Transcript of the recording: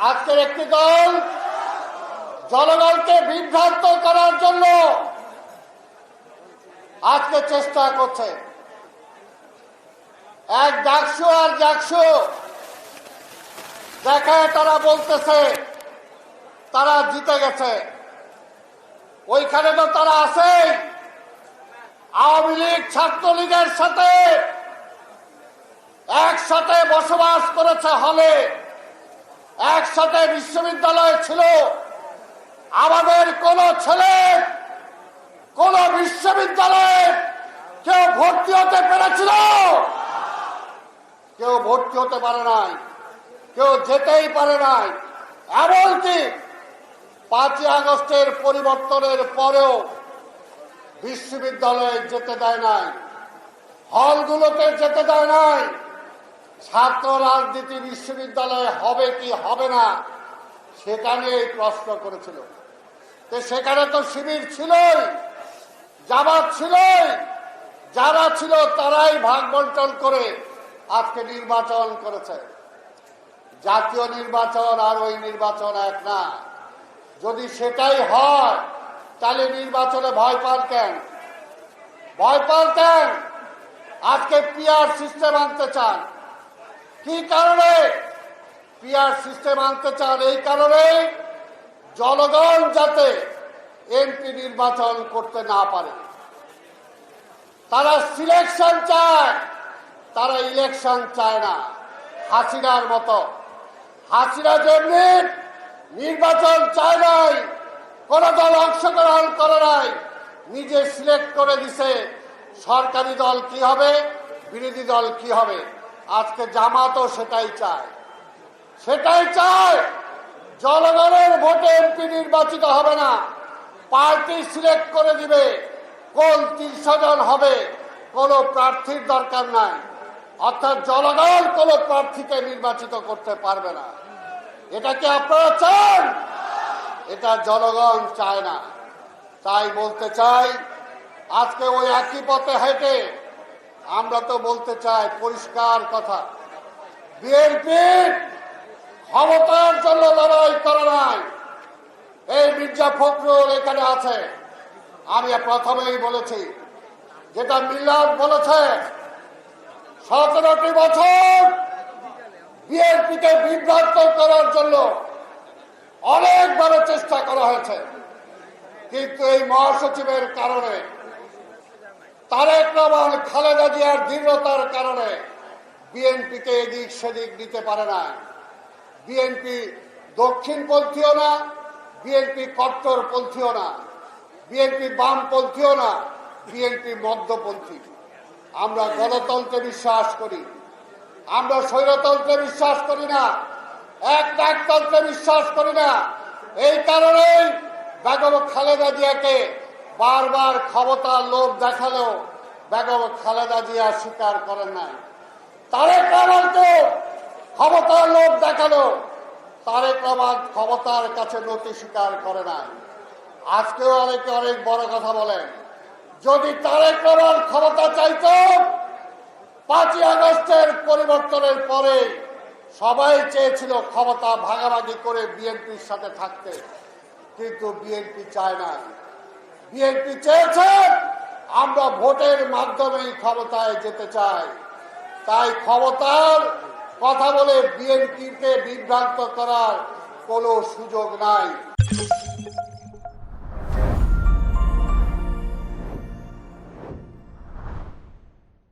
আজকের একটি দল জনগণকে বিভ্রান্ত করার জন্য আজকে চেষ্টা করছে। এক ডাকসু আর জাকসু দেখায় তারা বলতেছে তারা জিতে গেছে। ওইখানে তো তারা আছে আওয়ামী লীগ ছাত্রলীগের সাথে একসাথে বসবাস করেছে, হলে একসাথে বিশ্ববিদ্যালয় ছিল। আমাদের কোন ছেলে কোন বিশ্ববিদ্যালয়ে কেউ ভর্তি হতে পেরেছিল? কেউ ভর্তি হতে পারে নাই, কেউ যেতেই পারে নাই। এমনকি 5ই আগস্টের পরিবর্তনের পরেও বিশ্ববিদ্যালয়ে যেতে দেয় নাই, হলগুলোতে যেতে দেয় নাই। ছাত্র রাজনীতি বিশ্ববিদ্যালয়ে হবে কি হবে না সেটা নিয়ে প্রশ্ন করেছিল। তো সেখানে তো শিবির ছিলই, জামাত ছিলই, যারা ছিল তারাই ভাগ বন্টন করে আজকে নির্বাচন করেছে। জাতীয় নির্বাচন আর ওই নির্বাচন এক না। যদি সেটাই হয় তাহলে নির্বাচনে ভয় পান কেন? ভয় পান কেন? আজকে পিআর সিস্টেম আনতে চান। কি কারণে পিআর সিস্টেম আনতে চান? এই কারণে জনগণ যাতে এমপি নির্বাচন করতে না পারে। তারা সিলেকশন চায়, তারা ইলেকশন চায় না। হাসিনার মতো, হাসিনা যেমনি নির্বাচন চায় নাই, কোন দল অংশগ্রহণ করে নাই, নিজে সিলেক্ট করে দিছে সরকারি দল কি হবে, বিরোধী দল কি হবে। আজকে জামাতও সেটাই চায়, সেটাই চায়। জনগণের ভোটে এমপি নির্বাচিত হবে না, পার্টি সিলেক্ট করে দিবে কোন 300 জন হবে, কোন প্রার্থীর দরকার নাই। অর্থাৎ জনগণ কোন প্রার্থীকে নির্বাচিত করতে পারবে না। এটা কি আপনারা চান? এটা জনগণ চায় না। তাই বলতে চাই, আজকে ওই একই পথে হেঁটে আমরা তো বলতে চাই পরিষ্কার কথা, বিএনপি ক্ষমতার জন্য লড়াই করে নাই। এই মির্জা ফখরুল এখানে আছে, আমি প্রথমেই বলেছি, যেটা মিলাদ বলেছে, 17টি বছর বিএনপিকে বিভ্রান্ত করার জন্য অনেকবার চেষ্টা করা হয়েছে। কিন্তু এই মহাসচিবের কারণে, তারেক রহমান খালেদা জিয়ার দৃঢ়তার কারণে বিএনপিকে এদিক সেদিক নিতে পারে না। বিএনপি দক্ষিণপন্থীও না, বিএনপি কট্টরপন্থীও না, বিএনপি বামপন্থীও না, বিএনপি মধ্যপন্থী। আমরা গণতন্ত্রে বিশ্বাস করি, আমরা স্বৈরতন্ত্রে বিশ্বাস করি না, একনায়কতন্ত্রে বিশ্বাস করি না। এই কারণেই বেগম খালেদা জিয়াকে বারবার ক্ষমতার লোভ দেখালেও বেগম খালেদা জিয়া স্বীকার করেন নাই। তারেক রহমানকে ক্ষমতার লোভ দেখালো, তারেক রহমান ক্ষমতার কাছে নতি স্বীকার করে নাই। আজকেও অনেকে অনেক বড় কথা বলেন। যদি তারেক রহমান ক্ষমতা চাইত, 5ই আগস্টের পরিবর্তনের পরে সবাই চেয়েছিল ক্ষমতা ভাগাভাগি করে বিএনপির সাথে থাকতে, কিন্তু বিএনপি চায় না। বিএনপি চেয়েছে আমরা ভোটের মাধ্যমেই ক্ষমতায় যেতে চাই। তাই ক্ষমতার কথা বলে বিএনপিকে বিভ্রান্ত করার কোনো সুযোগ নাই।